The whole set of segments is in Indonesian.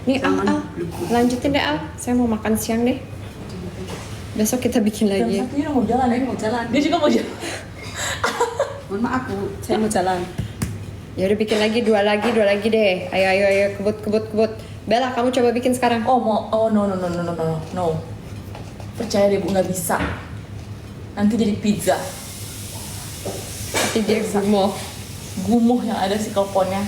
Nih Al, lanjutin deh Al. Saya mau makan siang deh. Besok kita bikin Jam lagi. 1 udah mau jalan ya? Mau jalan. Dia juga mau jalan. Mohon maaf Bu, saya mau jalan. Ya udah bikin lagi, dua lagi deh. Ayo, kebut. Bella, kamu coba bikin sekarang. Oh no. Percaya deh Bu, nggak bisa. Nanti jadi pizza. Nanti dia gumoh. Gumuh yang ada si kelponnya.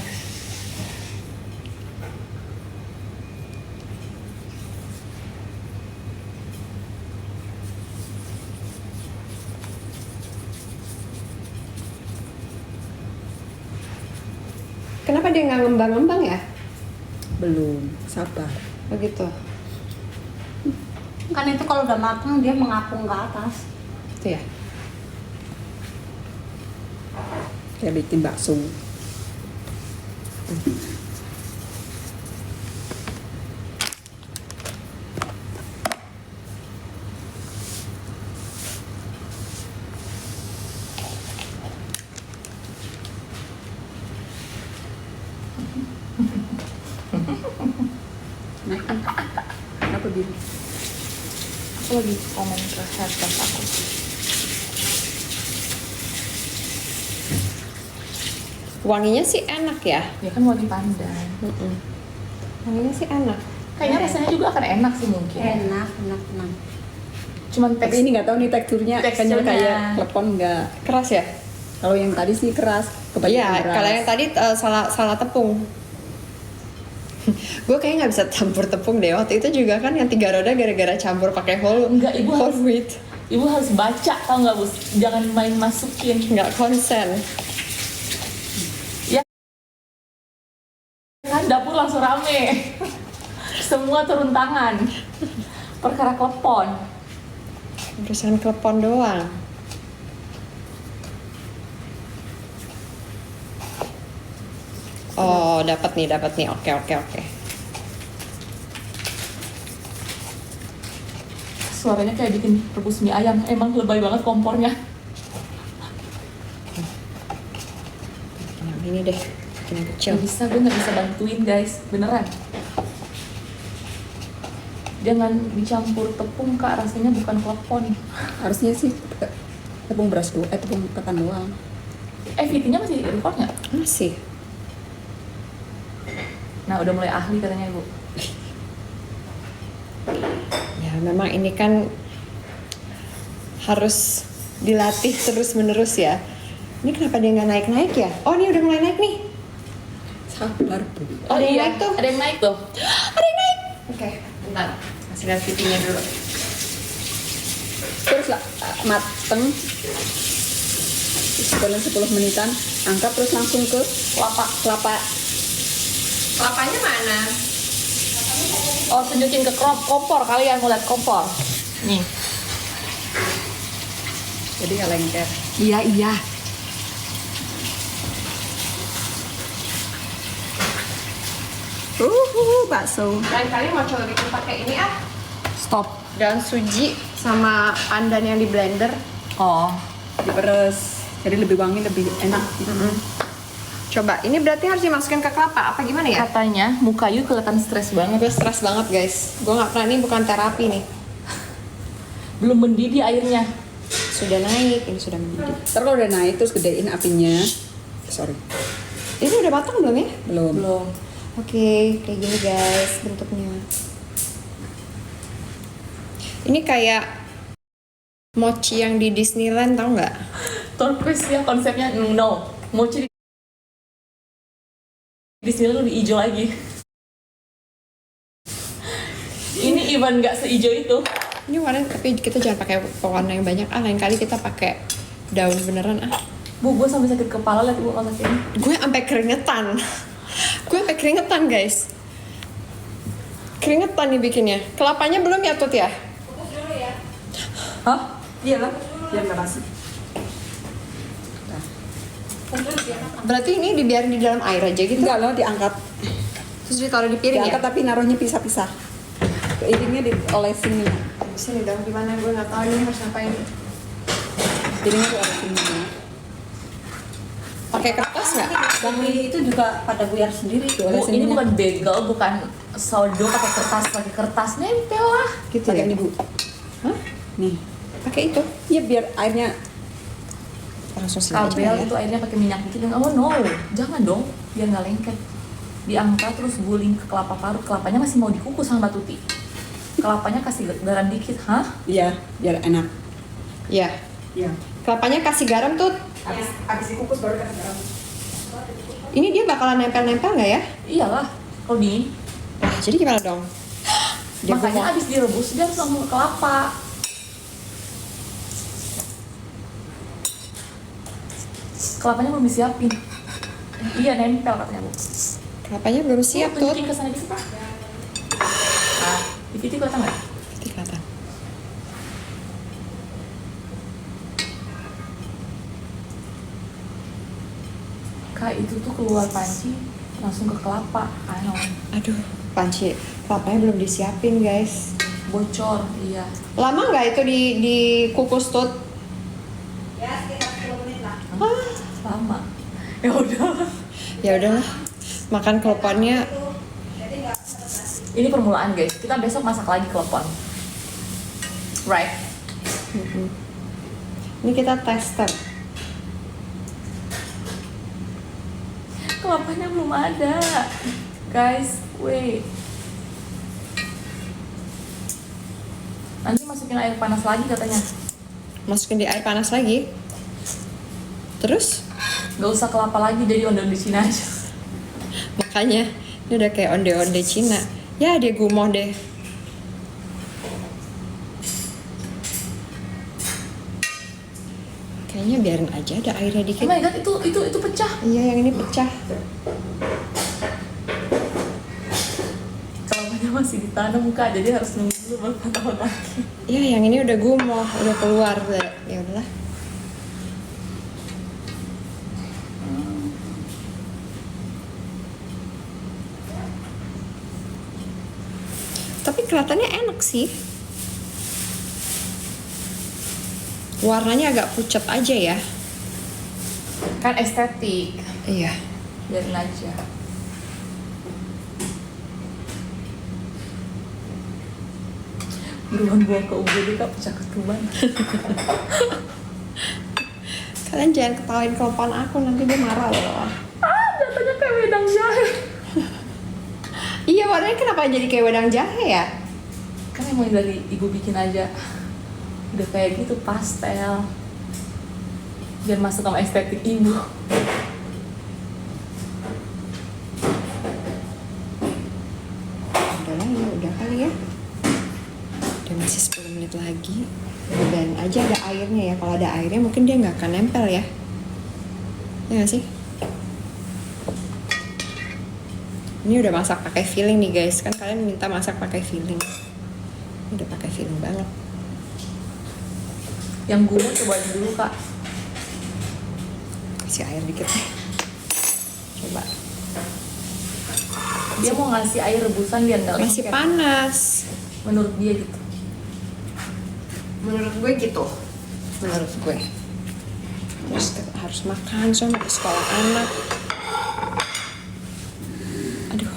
Kenapa dia nggak ngembang-ngembang ya? Belum, sabar. Begitu. Kan itu kalau udah matang dia mengapung ke atas. Itu ya. Kayak bikin bakso. Kenapa biru? Aku lagi komen ke headset aku. Wanginya sih enak ya. Ya kan wangi pandan. Wanginya sih enak. Kayaknya rasanya juga akan enak sih mungkin. Enak. Cuman Tapi ini nggak tahu nih teksturnya, Teksturnya. kayak klepon nggak. Keras ya? Kalau yang tadi sih keras, Iya, kebanyakan keras. kalau yang tadi salah tepung. Gue kayaknya nggak bisa campur tepung deh. Waktu itu juga kan yang 3 roda gara-gara campur pakai Enggak, Ibu whole harus- wheat. Ibu harus baca, tau nggak Bu? Jangan main masukin. Nggak konsen. Ya kan dapur langsung rame. Semua turun tangan. Perkara klepon. Urusan klepon doang. Oh, dapat nih. Oke. Suaranya kayak bikin rebus mie ayam. Emang lebay banget kompornya. Bikin yang ini deh. Bikin yang kecil. Gue nggak bisa bantuin guys, beneran. Jangan dicampur tepung Kak, rasanya bukan klepon. Harusnya sih tepung beras doang, tepung ketan doang. VT-nya masih record nggak? Masih. Nah udah mulai ahli katanya Ibu. Ya, memang ini kan harus dilatih terus-menerus ya. Ini kenapa dia nggak naik-naik ya? Oh, ini udah mulai naik nih. Sabar Bu. Oh Ada yang iya, naik tuh. ada yang naik tuh. Ada yang naik. Oke, bentar. Kasih lihat VT-nya dulu. Terus lah mateng sekitar 10 menitan, angkat terus langsung ke kelapa. Kelapanya mana? Oh tunjukin ke kompor, kalian mau lihat kompor. Nih. Jadi nggak lengket. Iya. Bakso. Lain kali mau coba bikin pakai ini ah. Stop. Daun suji sama pandan yang di blender. Oh. Diperes. Jadi lebih wangi, lebih enak. Coba, ini berarti harus dimasukin ke kelapa apa gimana ya? Katanya muka Yu kelihatan stres banget. Gue stres banget guys. Gue nggak pernah, ini bukan terapi nih. Belum mendidih airnya. Sudah naik, ini sudah mendidih. Ntar kalau udah naik terus gedein apinya. Sorry. Ini udah matang belum ya? Belum. Belum. Oke, kayak gini guys bentuknya. Ini kayak mochi yang di Disneyland, tau nggak? Turquoise ya konsepnya. No. Mochi di sini lebih hijau lagi. Ini even nggak sehijau itu. Ini warna, tapi kita jangan pakai pewarna yang banyak. Lain kali kita pakai daun beneran Bu, gue sampai sakit kepala liat Ibu masak ini. Gue sampai keringetan guys. Keringetan nih bikinnya. Kelapanya belum ya Tut ya? Hah? Iyalah. Biar nggak basi. Berarti ini dibiarin di dalam air aja gitu? Enggak loh, diangkat. Terus ditaruh di piring Diangkat ya? tapi naruhnya pisah-pisah. Piringnya diolesin nih. Sini dong, gimana? Gue nggak tahu ini harus ngapain. Piringnya diolesin nih. Pakai kertas nggak? Beli itu juga pada buyar sendiri. Bu, ini bukan bagel, bukan sourdough pakai kertas nempel lah. Gitu Pakai ya? ini Bu. Hah? Nih. Pakai itu? Iya biar airnya Langsung sini aja Kabel ya. itu airnya pakai minyak dikit. Oh no, jangan dong, biar nggak lengket. Diangkat terus guling ke kelapa parut. Kelapanya masih mau dikukus sama Mbak Tuti. Kelapanya kasih garam dikit, hah? iya biar enak. Iya. Iya. Kelapanya kasih garam tuh. Habis dikukus baru kasih garam. Ini dia bakalan nempel-nempel nggak ya? Iyalah, kalau dingin. Nah, jadi gimana dong? Dia Makanya gua mau- abis direbus dia harus langsung ke kelapa. Kelapanya belum disiapin. Iya nempel katanya Bu. kelapanya belum siap tuh. Tunjukin ke sana dikit Pak. Ah, di video kelihatan nggak? Nanti kelihatan. Kak itu tuh keluar panci langsung ke kelapa. Ano, Aduh, panci kelapanya belum disiapin guys. bocor, iya. Lama nggak itu dikukus tuh? Ya sekitar 10 menit lah. Lama. Ya udah. Ya udahlah, makan keloponnya. Jadi nggak stres. Ini permulaan guys. Kita besok masak lagi klepon. Right. Ini kita tester. Kelapanya belum ada. Guys, wait. Nanti masukin air panas lagi katanya. Masukin di air panas lagi. Terus? Gak usah kelapa lagi, jadi onde-onde Cina aja. Makanya ini udah kayak onde-onde Cina. Ya dia gumoh deh. Kayaknya biarin aja ada airnya Oh dikit. my god, itu pecah. Iya yang ini pecah. Kelapanya masih ditanam Kak, jadi harus nunggu dulu berapa tahun lagi. Iya yang ini udah gumoh, udah keluar. Ya udahlah. Tapi kelihatannya enak sih. Warnanya agak pucat aja ya. Kan estetik. Iya. Biarin aja. Buruan bawa ke UGD Kak, pecah ketuban. Kalian jangan ketawain kelopan aku, nanti dia marah loh. Datanya kayak wedang jahe. Iya warnanya kenapa jadi kayak wedang jahe ya? Kan emang dari ibu bikin aja. Udah kayak gitu pastel. Biar masuk sama estetik ibu. Udahlah ya udah kali ya. Udah masih 10 menit lagi. Dan aja ada airnya ya. Kalau ada airnya mungkin dia nggak akan nempel ya. Ya nggak sih? Ini udah masak pakai filling nih guys. Kan kalian minta masak pakai filling. Ini udah pakai filling banget. Yang gula cobain dulu Kak. Kasih air dikit deh. Coba. Dia mau ngasih air rebusan biar nggak Masih lengket. panas. Menurut dia gitu. Menurut gue gitu. Menurut gue. Terus kita harus makan soalnya ke sekolah anak. Aduh.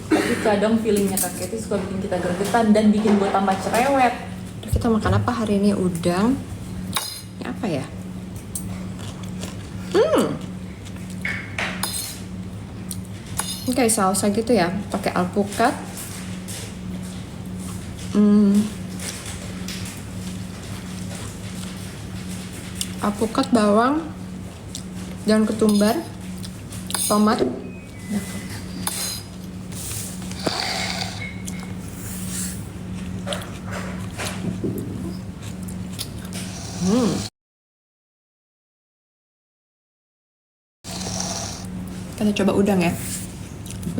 Tapi kadang feelingnya Kak Keti suka bikin kita gregetan dan bikin gue tambah cerewet. Aduh, kita makan apa hari ini? Udang. Ini apa ya? Ini kayak salsa gitu ya, pakai alpukat. Alpukat, bawang, daun ketumbar, tomat. Kita coba udang ya.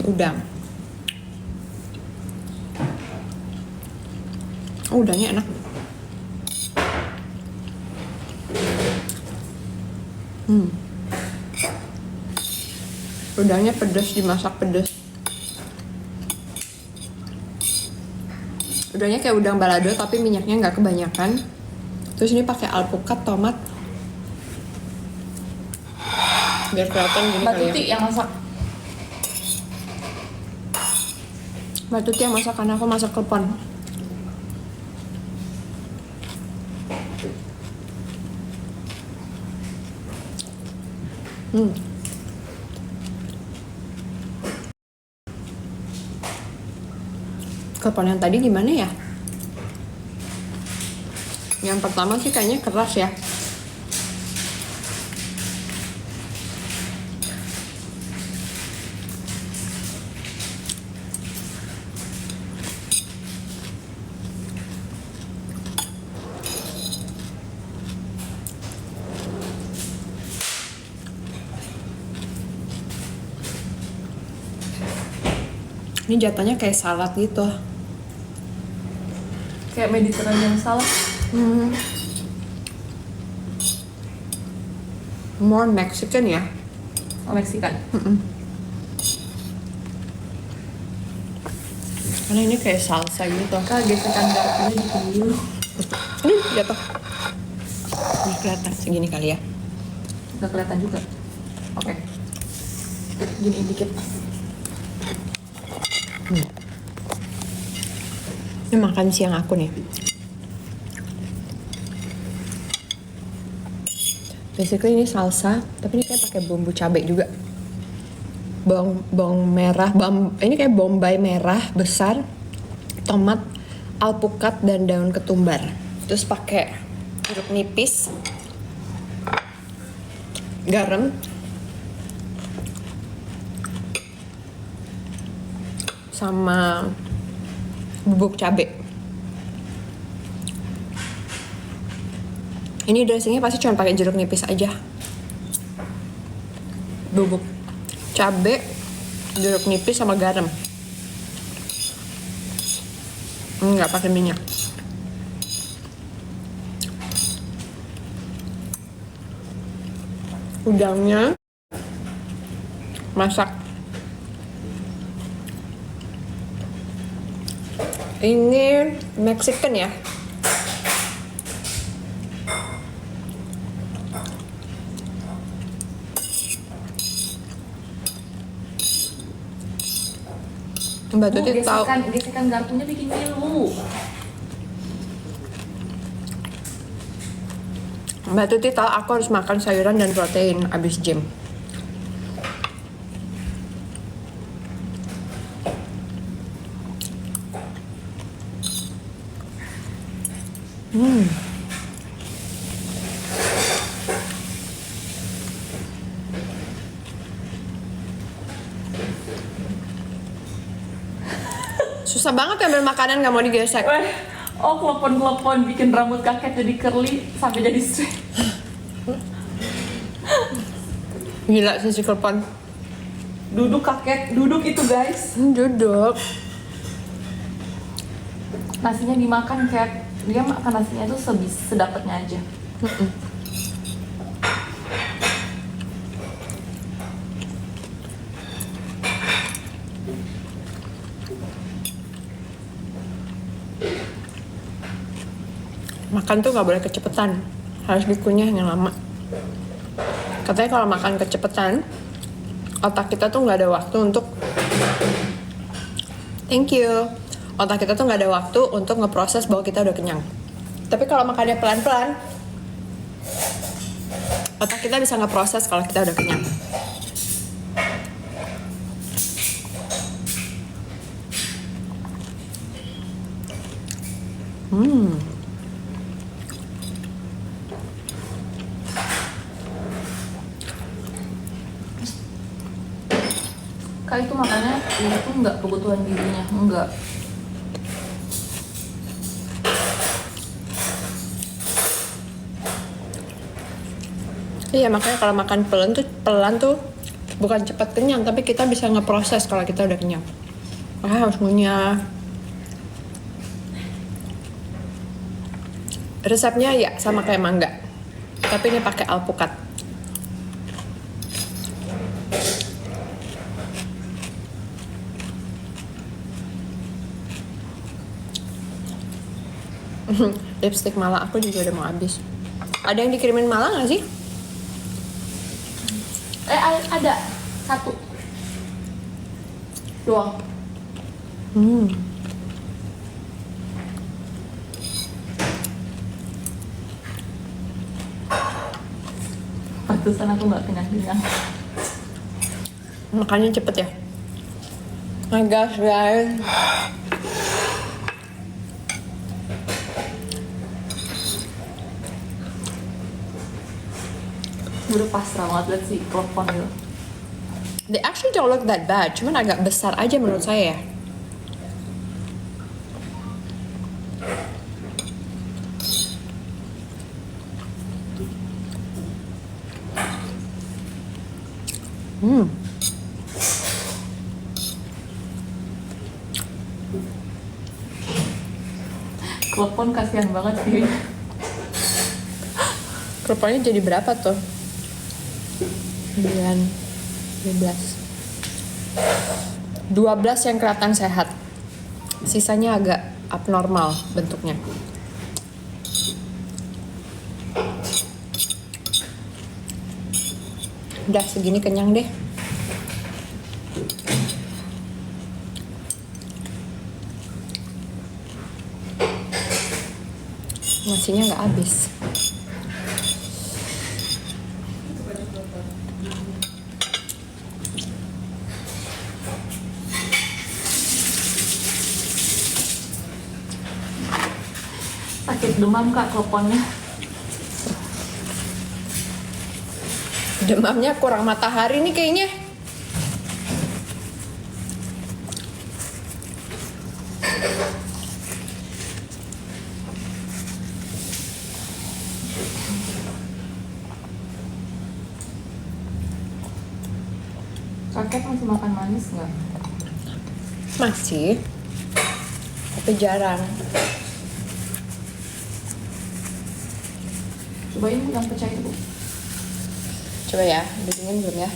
Udang. Oh, udangnya enak. Udangnya pedas, dimasak pedas. Udangnya kayak udang balado tapi minyaknya nggak kebanyakan. Terus ini pakai alpukat, tomat. Biar kelihatan gini Mbak kali Tuti ya. yang masak. Mbak Tuti yang masak karena aku masak klepon. Klepon yang tadi gimana ya? Yang pertama sih kayaknya keras ya. Ini jatuhnya kayak salad gitu. Kayak Mediterranean salad. More Mexican ya. Oh, Meksikan. Karena ini kayak salsa gitu. Kak, gesekan garpunya bikin dulu. Jatuh. Ini kelihatan segini kali ya. Gak kelihatan juga. Oke. Gini dikit. Ini makan siang aku nih. Basically ini salsa, tapi ini kayak pakai bumbu cabai juga. Bawang merah, ini kayak bombay merah besar, tomat, alpukat dan daun ketumbar. Terus pakai jeruk nipis, garam, sama bubuk cabai. Ini dressingnya pasti cuma pakai jeruk nipis aja. Bubuk cabai, jeruk nipis sama garam. Nggak pakai minyak. Udangnya masak. Ini Mexican ya. Mbak Tuti tahu. Gesekan garpunya bikin ngilu. Mbak Tuti tahu aku harus makan sayuran dan protein abis gym. Susah banget ambil makanan nggak mau digesek. Oh, klepon-klepon bikin rambut kakek jadi curly sampai jadi straight. Gila sih si klepon. Duduk kakek, duduk itu guys. Duduk. Nasinya dimakan kayak dia makan nasinya itu sedapatnya aja. Makan tuh nggak boleh kecepetan, harus dikunyah yang lama. Katanya kalau makan kecepetan, otak kita tuh nggak ada waktu untuk otak kita tuh nggak ada waktu untuk ngeproses bahwa kita udah kenyang. Tapi kalau makannya pelan-pelan, otak kita bisa ngeproses kalau kita udah kenyang. Kak itu makannya itu nggak kebutuhan gizinya, enggak. Iya, makanya kalau makan pelan tuh bukan cepat kenyang, tapi kita bisa ngeproses kalau kita udah kenyang. Harus ngunyah. Resepnya ya sama kayak mangga, tapi ini pakai alpukat. Lipstick Mala aku juga udah mau habis. Ada yang dikirimin Mala nggak sih? Ada satu doang. Pantesan aku nggak kenyang-kenyang. Makannya cepet ya. My gosh guys. Udah pasrah banget liat si klepon gitu. They actually don't look that bad, cuman agak besar aja menurut saya ya. Klepon kasihan banget sih. Kerupuknya jadi berapa tuh? 9, 12. 12 yang kelihatan sehat. Sisanya agak abnormal bentuknya. Udah segini kenyang deh. Nasinya nggak habis. Sakit demam kak kleponnya. Demamnya kurang matahari nih kayaknya. Kakek masih makan manis nggak? Masih. Tapi jarang. Cobain yang pecah itu bu. Coba ya, udah dingin belum ya?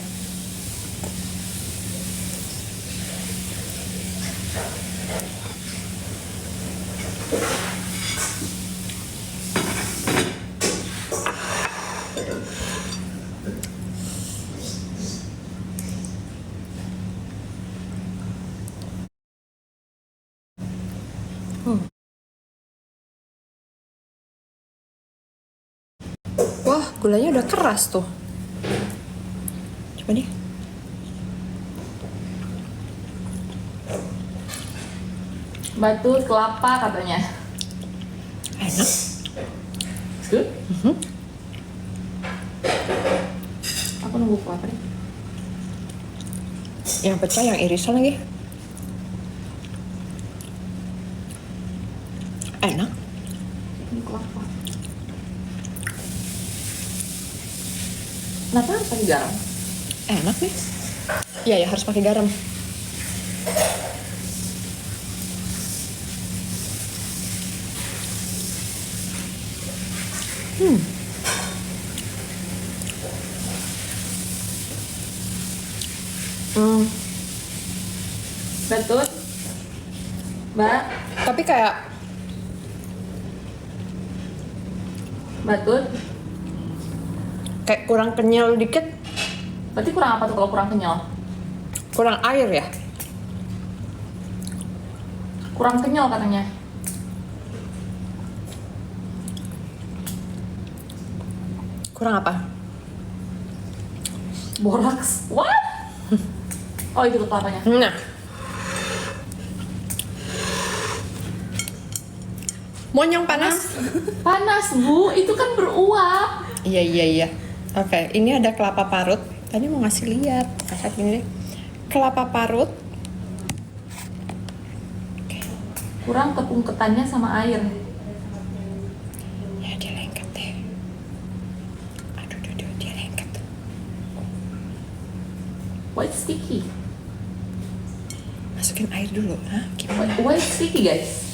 Wah, gulanya udah keras tuh. Coba deh. Batu kelapa katanya. Enak. It's good? Aku nunggu kelapa deh. Yang pecah, yang irisan lagi. Enak. Ini kelapa. Kenapa harus pakai garam? Enak nih. Iya ya, harus pakai garam. Betul? Mbak? Tapi kayak Betul? kurang kenyal dikit, Berarti kurang apa tuh kalau kurang kenyal? kurang air ya. Kurang kenyal katanya. Kurang apa? Boraks. What? Oh itu tuh kelapanya. Nah, monyong panas. Panas bu, itu kan beruap. Iya. Oke, ini ada kelapa parut. Tadi mau ngasih lihat. Kasih gini deh. Kelapa parut. Kurang tepung ketannya sama air. Ya dia lengket deh. Aduh, dia lengket. Why it's sticky? Masukin air dulu. Hah? Gimana? Why it's sticky guys?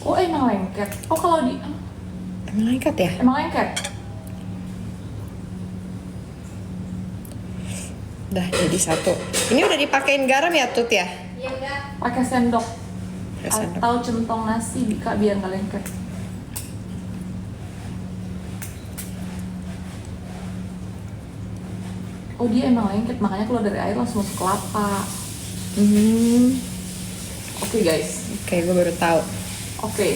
Oh emang lengket. Oh kalau di Emang lengket ya? emang lengket. Udah jadi satu. Ini udah dipakein garam ya Tut ya? Iya udah. Pakai sendok Pakai sendok. atau centong nasi Kak biar nggak lengket. Oh dia emang lengket, makanya keluar dari air langsung masuk kelapa. Oke guys, Oke, gue baru tahu. oke.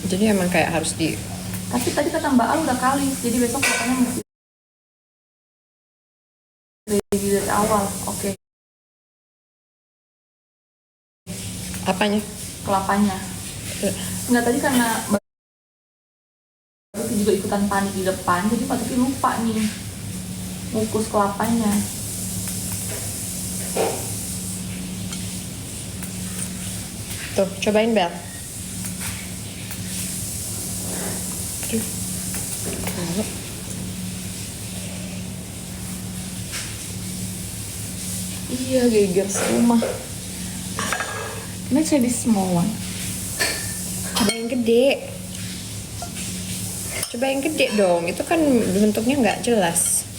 Jadi emang kayak harus di Tapi tadi kata Mbak Al udah kali, jadi besok kelapanya mesti dari awal. Oke, apanya? kelapanya. Enggak tadi karena Mbak Tuti juga ikutan panik di depan, jadi Mbak Tuti lupa nih ngukus kelapanya. Tuh, cobain Bel. Aduh. Kalau Iya, geger serumah. Next try this small one. ada yang gede. Coba yang gede dong. Itu kan bentuknya nggak jelas.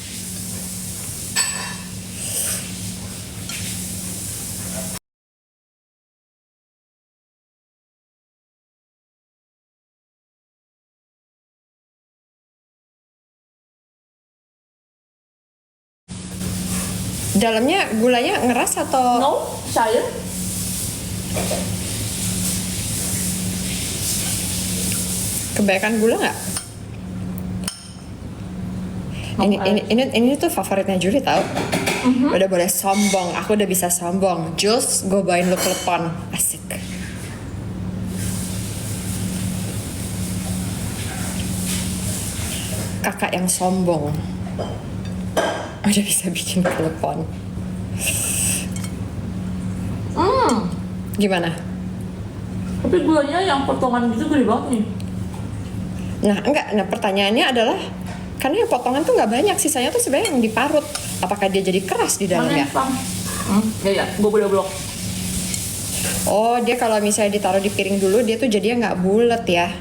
Dalamnya gulanya ngeras atau No, Shire. kebanyakan gula nggak? Ini tuh favoritnya Juri tau. Udah boleh sombong, aku udah bisa sombong. Jules, gue bawain lu klepon. Asik. Kakak yang sombong udah bisa bikin klepon. Gimana? Tapi gulanya yang potongan gitu gede banget nih. Nah, enggak. Nah, pertanyaannya adalah karena yang potongan tuh nggak banyak, sisanya tuh sebenarnya yang diparut. Apakah dia jadi keras di Mana dalamnya? yang pang? Ya, gue udah blok. Oh, dia kalau misalnya ditaruh di piring dulu, dia tuh jadinya nggak bulat ya,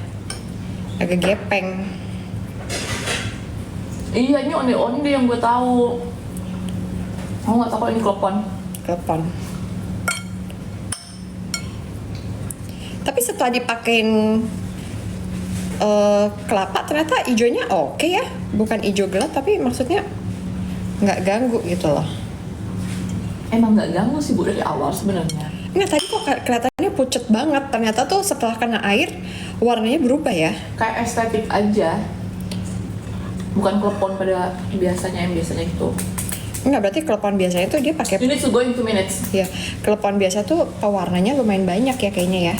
agak gepeng. Iya, ini onde-onde yang gue tahu. Aku nggak tahu kalau ini klepon. Klepon. Tapi setelah dipakein kelapa, ternyata hijaunya oke ya, bukan hijau gelap, tapi maksudnya nggak ganggu gitu loh. Emang nggak ganggu sih Bu dari awal sebenarnya. Nggak, tadi kok kelihatannya pucet banget. Ternyata tuh setelah kena air warnanya berubah ya. Kayak estetik aja. Bukan klepon pada biasanya yang biasanya gitu. Nggak, berarti klepon biasanya tuh dia pakai You need to go in 2 minutes. ya, klepon biasa tuh pewarnanya lumayan banyak ya kayaknya ya.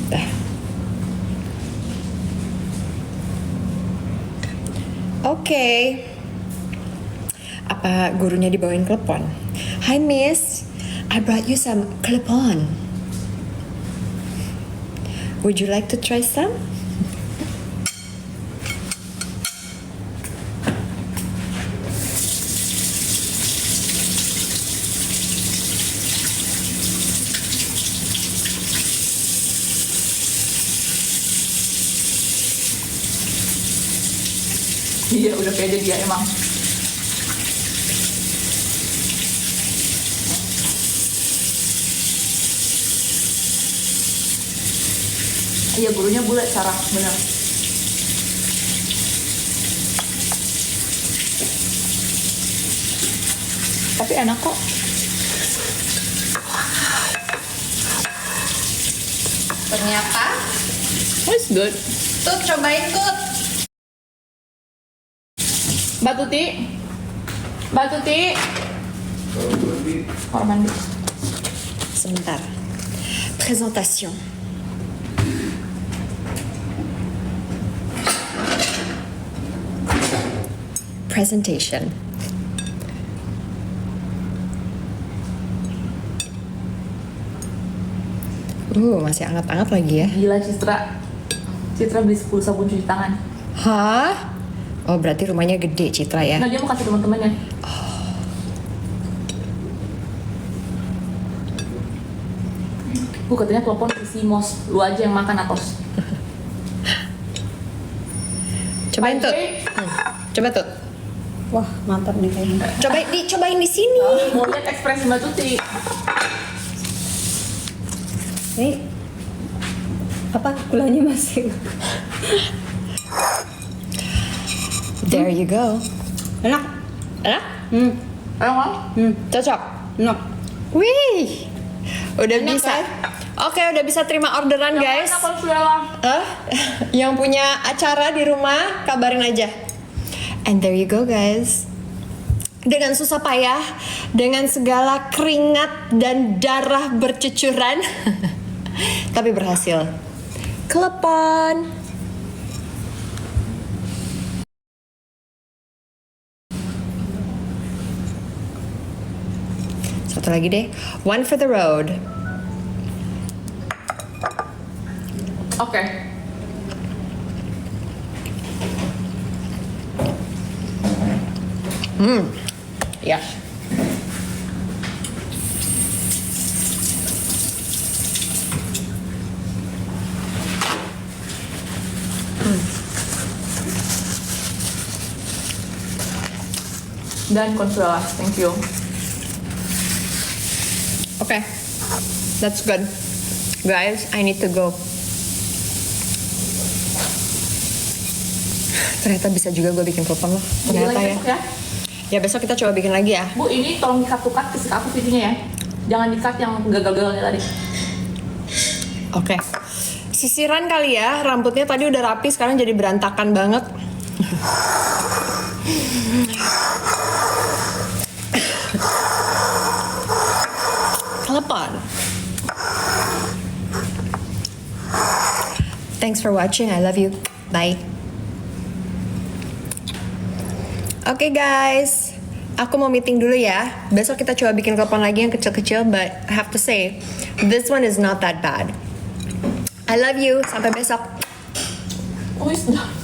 Dah. Oke. Apa gurunya dibawain klepon? Hi Miss, I brought you some klepon. Would you like to try some? Iya, udah pede dia emang. Iya, gurunya bule, Sarah, bener. Tapi enak kok. Ternyata It's good. Tut, cobain Tut. Mbak Tuti. Mbak Tuti. Kamar mandi. Sebentar. Présentation. Presentation. Masih hangat-hangat lagi ya. Gila Citra beli 10 sabun cuci tangan. Hah? Oh berarti rumahnya gede Citra ya? Nah dia mau kasih teman-temannya. Katanya telepon isi mos, lu aja yang makan atos. Cobain Tut. Ajay. Coba Tut. Wah, mantap nih kayaknya. Cobain di sini. Mau lihat ekspresi Mbak Tuti. Nih. Apa gulanya masih? There you go. Enak. Enak? Emang? Cocok? Enak. Wih. Udah Enak, bisa. kan? Oke, udah bisa terima orderan guys. Yang mana Consuela? Yang punya acara di rumah kabarin aja. And there you go guys. Dengan susah payah, dengan segala keringat dan darah bercucuran, tapi berhasil. Klepon. Satu lagi deh. One for the road. Oke. Ya. Dan Consuela, thank you. Okay. That's good. Guys, I need to go. Ternyata bisa juga gue bikin telepon loh. Jadi Ternyata lagi ya. besok ya. Ya besok kita coba bikin lagi ya. Bu, ini tolong di-cut to cut ke aku videonya ya. Jangan di-cut yang gagal-gagalnya tadi. Oke. Sisiran kali ya. Rambutnya tadi udah rapi, sekarang jadi berantakan banget. Telepon. Thanks for watching. I love you. Bye. Oke guys, aku mau meeting dulu ya. Besok kita coba bikin telepon lagi yang kecil-kecil, but I have to say, this one is not that bad. I love you. Sampai besok. Oh, sudah.